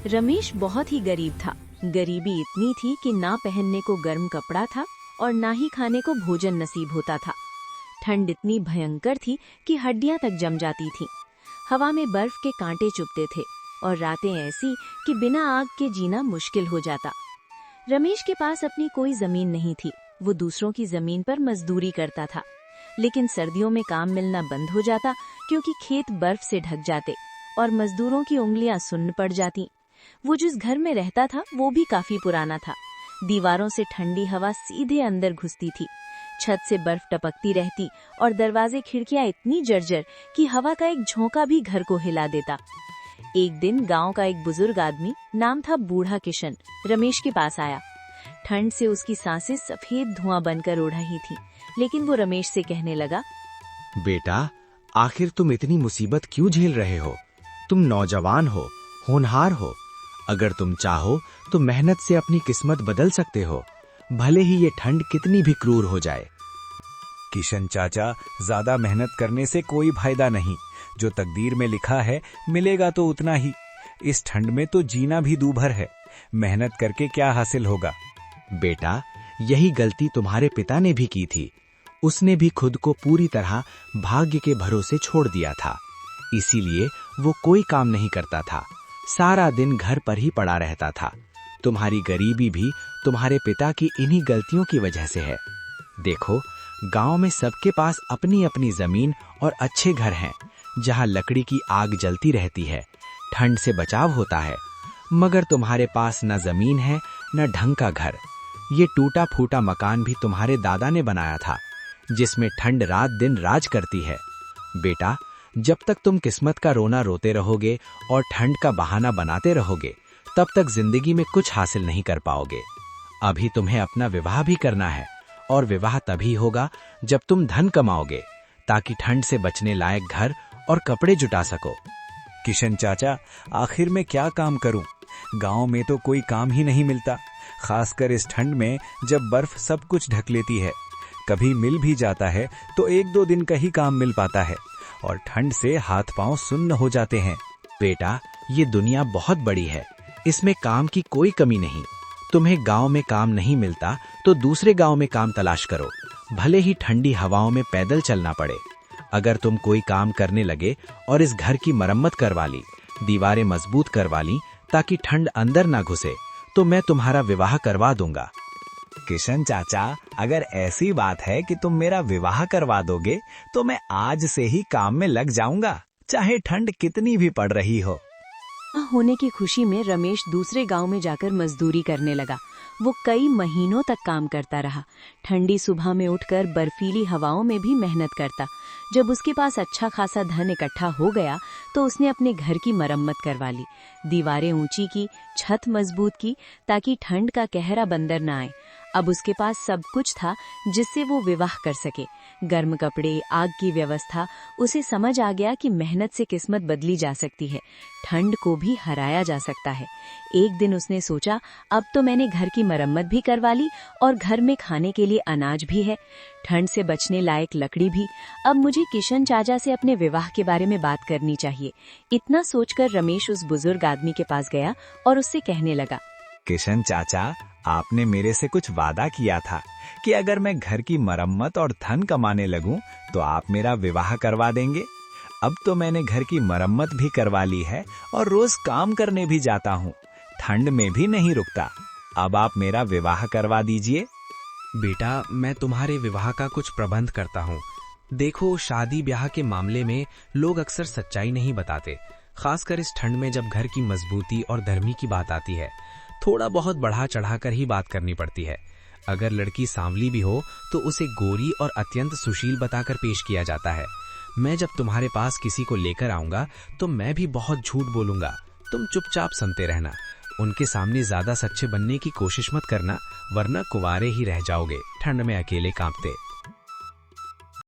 रमेश बहुत ही गरीब था। गरीबी इतनी थी कि ना पहनने को गर्म कपड़ा था और ना ही खाने को भोजन नसीब होता था। ठंड इतनी भयंकर थी कि हड्डियां तक जम जाती थीं। हवा में बर्फ के कांटे चुभते थे और रातें ऐसी कि बिना आग के जीना मुश्किल हो जाता। रमेश के पास अपनी कोई जमीन नहीं थी। वो दूसरों की जमीन पर मजदूरी करता था, लेकिन सर्दियों में काम मिलना बंद हो जाता क्योंकि खेत बर्फ से ढक जाते और मजदूरों की उंगलियां सुन्न पड़ जाती। वो जिस घर में रहता था वो भी काफी पुराना था। दीवारों से ठंडी हवा सीधे अंदर घुसती थी, छत से बर्फ टपकती रहती और दरवाजे खिड़कियां इतनी जर्जर कि हवा का एक झोंका भी घर को हिला देता। एक दिन गांव का एक बुजुर्ग आदमी, नाम था बूढ़ा किशन, रमेश के पास आया। ठंड से उसकी सांसें सफेद धुआं बनकर उड़ रही थीं, लेकिन वो रमेश से कहने लगा, बेटा, आखिर तुम इतनी मुसीबत क्यों झेल रहे हो? तुम नौजवान हो, होनहार हो। अगर तुम चाहो तो मेहनत से अपनी किस्मत बदल सकते हो, भले ही ये ठंड कितनी भी क्रूर हो जाए। किशन चाचा, ज्यादा मेहनत करने से कोई फायदा नहीं। जो तकदीर में लिखा है मिलेगा तो उतना ही। इस ठंड में तो जीना भी दूभर है। मेहनत करके क्या हासिल होगा? बेटा, यही गलती तुम्हारे पिता ने भी की थी। उसने भी खुद को पूरी तरह भाग्य के भरोसे छोड़ दिया था। इसीलिए वो कोई काम नहीं करता था, सारा दिन घर पर ही पड़ा रहता था। तुम्हारी गरीबी भी तुम्हारे पिता की इन्हीं गलतियों की वजह से है। देखो, गांव में सबके पास अपनी अपनी जमीन और अच्छे घर हैं, जहां लकड़ी की आग जलती रहती है, ठंड से बचाव होता है। मगर तुम्हारे पास न जमीन है न ढंग का घर। ये टूटा फूटा मकान भी तुम्हारे दादा ने बनाया था, जिसमें ठंड रात दिन राज करती है। बेटा, जब तक तुम किस्मत का रोना रोते रहोगे और ठंड का बहाना बनाते रहोगे, तब तक जिंदगी में कुछ हासिल नहीं कर पाओगे। अभी तुम्हें अपना विवाह भी करना है, और विवाह तभी होगा जब तुम धन कमाओगे, ताकि ठंड से बचने लायक घर और कपड़े जुटा सको। किशन चाचा, आखिर मैं क्या काम करूं? गांव में तो कोई काम ही नहीं मिलता, खासकर इस ठंड में जब बर्फ सब कुछ ढक लेती है। कभी मिल भी जाता है तो 1-2 दिन का ही काम मिल पाता है, और ठंड से हाथ पांव सुन्न हो जाते हैं। बेटा, ये दुनिया बहुत बड़ी है, इसमें काम की कोई कमी नहीं। तुम्हें गांव में काम नहीं मिलता तो दूसरे गांव में काम तलाश करो, भले ही ठंडी हवाओं में पैदल चलना पड़े। अगर तुम कोई काम करने लगे और इस घर की मरम्मत करवा ली, दीवारें मजबूत करवा ली ताकि ठंड अंदर ना घुसे, तो मैं तुम्हारा विवाह करवा दूंगा। किशन चाचा, अगर ऐसी बात है कि तुम मेरा विवाह करवा दोगे तो मैं आज से ही काम में लग जाऊंगा, चाहे ठंड कितनी भी पड़ रही हो। होने की खुशी में रमेश दूसरे गांव में जाकर मजदूरी करने लगा। वो कई महीनों तक काम करता रहा, ठंडी सुबह में उठकर बर्फीली हवाओं में भी मेहनत करता। जब उसके पास अच्छा खासा धन इकट्ठा हो गया तो उसने अपने घर की मरम्मत करवा ली, दीवारें ऊंची की, छत मजबूत की, ताकि ठंड का कहरा बंदर न आए। अब उसके पास सब कुछ था जिससे वो विवाह कर सके। गर्म कपड़े, आग की व्यवस्था। उसे समझ आ गया कि मेहनत से किस्मत बदली जा सकती है, ठंड को भी हराया जा सकता है। एक दिन उसने सोचा, अब तो मैंने घर की मरम्मत भी करवा ली और घर में खाने के लिए अनाज भी है, ठंड से बचने लायक लकड़ी भी। अब मुझे किशन चाचा से अपने विवाह के बारे में बात करनी चाहिए। इतना सोचकर रमेश उस बुजुर्ग आदमी के पास गया और उससे कहने लगा, किशन चाचा, आपने मेरे से कुछ वादा किया था कि अगर मैं घर की मरम्मत और धन कमाने लगूं तो आप मेरा विवाह करवा देंगे। अब तो मैंने घर की मरम्मत भी करवा ली है और रोज काम करने भी जाता हूँ, ठंड में भी नहीं रुकता। अब आप मेरा विवाह करवा दीजिए। बेटा, मैं तुम्हारे विवाह का कुछ प्रबंध करता हूँ। देखो, शादी ब्याह के मामले में लोग अक्सर सच्चाई नहीं बताते, खासकर इस ठंड में जब घर की मजबूती और धर्मी की बात आती है। थोड़ा बहुत बढ़ा चढ़ाकर ही बात करनी पड़ती है। अगर लड़की सांवली भी हो तो उसे गोरी और अत्यंत सुशील बताकर पेश किया जाता है। मैं जब तुम्हारे पास किसी को लेकर आऊंगा तो मैं भी बहुत झूठ बोलूंगा, तुम चुपचाप सुनते रहना। उनके सामने ज्यादा सच्चे बनने की कोशिश मत करना, वरना कुंवारे ही रह जाओगे, ठंड में अकेले कांपते।